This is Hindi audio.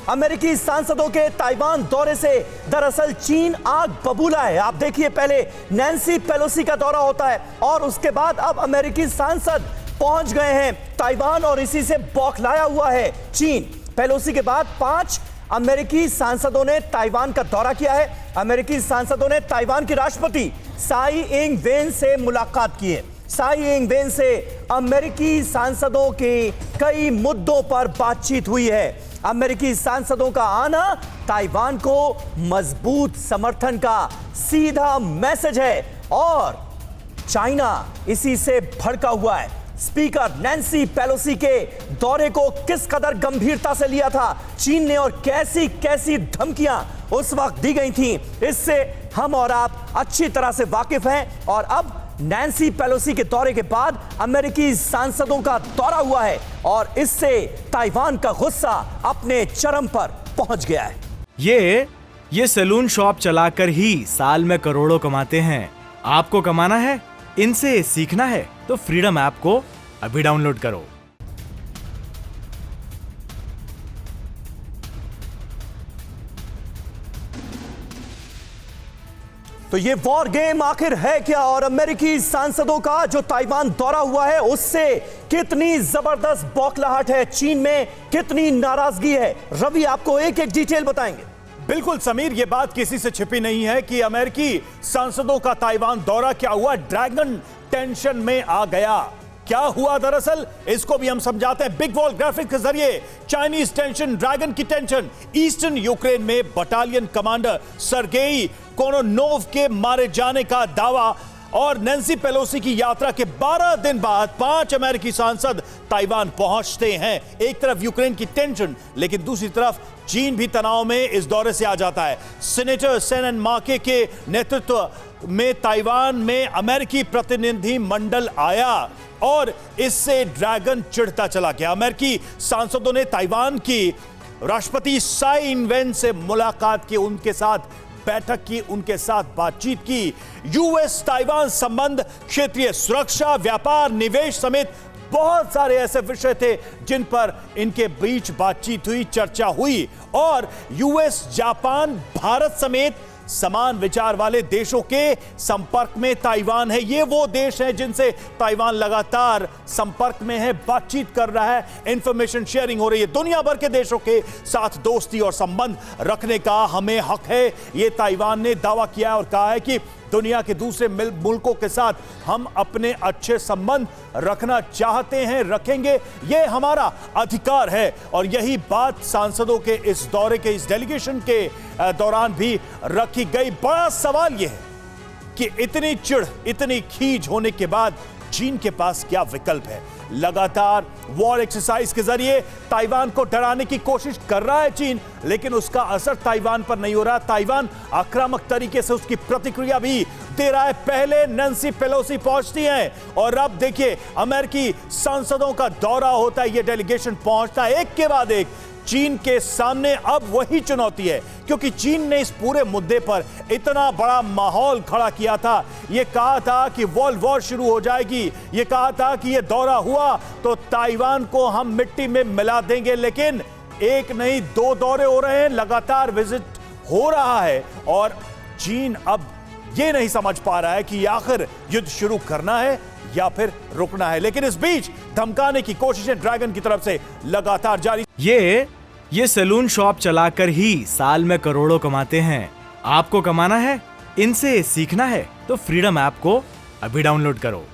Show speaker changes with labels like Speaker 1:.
Speaker 1: अमेरिकी सांसदों के ताइवान दौरे से दरअसल चीन आग बबूला है। आप देखिए, पहले नैन्सी पेलोसी का दौरा होता है और उसके बाद अब अमेरिकी सांसद पहुंच गए हैं ताइवान और इसी से बौखलाया हुआ है चीन। पेलोसी के बाद 5 अमेरिकी सांसदों ने ताइवान का दौरा किया है। अमेरिकी सांसदों ने ताइवान के राष्ट्रपति साई इंग वेन से मुलाकात की है। साई इंग वेन से अमेरिकी सांसदों के कई मुद्दों पर बातचीत हुई है। अमेरिकी सांसदों का आना ताइवान को मजबूत समर्थन का सीधा मैसेज है और चाइना इसी से भड़का हुआ है। स्पीकर नैन्सी पेलोसी के दौरे को किस कदर गंभीरता से लिया था चीन ने और कैसी कैसी धमकियां उस वक्त दी गई थी, इससे हम और आप अच्छी तरह से वाकिफ हैं। और अब नैन्सी पेलोसी के दौरे के बाद अमेरिकी सांसदों का दौरा हुआ है और इससे ताइवान का गुस्सा अपने चरम पर पहुंच गया है।
Speaker 2: ये सैलून शॉप चलाकर ही साल में करोड़ों कमाते हैं। आपको कमाना है, इनसे सीखना है तो फ्रीडम ऐप को अभी डाउनलोड करो।
Speaker 1: तो ये वॉर गेम आखिर है क्या और अमेरिकी सांसदों का जो ताइवान दौरा हुआ है उससे कितनी जबरदस्त बौखलाहट है, चीन में कितनी नाराजगी है? रवि आपको एक एक डिटेल बताएंगे।
Speaker 3: बिल्कुल समीर, यह बात किसी से छिपी नहीं है कि अमेरिकी सांसदों का ताइवान दौरा क्या हुआ, ड्रैगन टेंशन में आ गया। क्या हुआ दरअसल, इसको भी हम समझाते हैं बिग वॉल ग्राफिक्स के जरिए। चाइनीज टेंशन, ड्रैगन की टेंशन। ईस्टर्न यूक्रेन में बटालियन कमांडर सर्गेई कोरोनोव के मारे जाने का दावा और नैन्सी पेलोसी की यात्रा के 12 दिन बाद 5 अमेरिकी सांसद ताइवान पहुंचते हैं। एक तरफ यूक्रेन की टेंशन, लेकिन दूसरी तरफ चीन भी तनाव में इस दौरे से आ जाता है। सीनेटर सेनन मार्के के नेतृत्व में ताइवान में अमेरिकी प्रतिनिधि मंडल आया और इससे ड्रैगन चिढ़ता चला गया। अमेरिकी सांसदों ने ताइवान की राष्ट्रपति साई इंग वेन से मुलाकात की, उनके साथ बैठक की, उनके साथ बातचीत की। यूएस ताइवान संबंध, क्षेत्रीय सुरक्षा, व्यापार, निवेश समेत बहुत सारे ऐसे विषय थे जिन पर इनके बीच बातचीत हुई, चर्चा हुई। और यूएस, जापान, भारत समेत समान विचार वाले देशों के संपर्क में ताइवान है। ये वो देश हैं जिनसे ताइवान लगातार संपर्क में है, बातचीत कर रहा है, इंफॉर्मेशन शेयरिंग हो रही है। दुनिया भर के देशों के साथ दोस्ती और संबंध रखने का हमें हक है, ये ताइवान ने दावा किया है और कहा है कि दुनिया के दूसरे मुल्कों के साथ हम अपने अच्छे संबंध रखना चाहते हैं, रखेंगे, ये हमारा अधिकार है। और यही बात सांसदों के इस दौरे के, इस डेलीगेशन के दौरान भी रखी गई। बड़ा सवाल यह है कि इतनी चिढ़, इतनी खींच होने के बाद चीन के पास क्या विकल्प है? लगातार वॉर एक्सरसाइज के जरिए ताइवान को डराने की कोशिश कर रहा है चीन, लेकिन उसका असर ताइवान पर नहीं हो रहा। ताइवान आक्रामक तरीके से उसकी प्रतिक्रिया भी दे रहा है। पहले नैन्सी पेलोसी पहुंचती हैं और अब देखिए अमेरिकी सांसदों का दौरा होता है, यह डेलीगेशन पहुंचता है एक के बाद एक। चीन के सामने अब वही चुनौती है, क्योंकि चीन ने इस पूरे मुद्दे पर इतना बड़ा माहौल खड़ा किया था। यह कहा था कि वर्ल्ड वॉर शुरू हो जाएगी, यह कहा था कि यह दौरा हुआ तो ताइवान को हम मिट्टी में मिला देंगे। लेकिन एक नहीं, 2 दौरे हो रहे हैं, लगातार विजिट हो रहा है और चीन अब यह नहीं समझ पा रहा है कि आखिर युद्ध शुरू करना है या फिर रुकना है। लेकिन इस बीच धमकाने की कोशिशें ड्रैगन की तरफ से लगातार जारी।
Speaker 2: ये सैलून शॉप चलाकर ही साल में करोड़ों कमाते हैं। आपको कमाना है, इनसे सीखना है तो फ्रीडम ऐप को अभी डाउनलोड करो।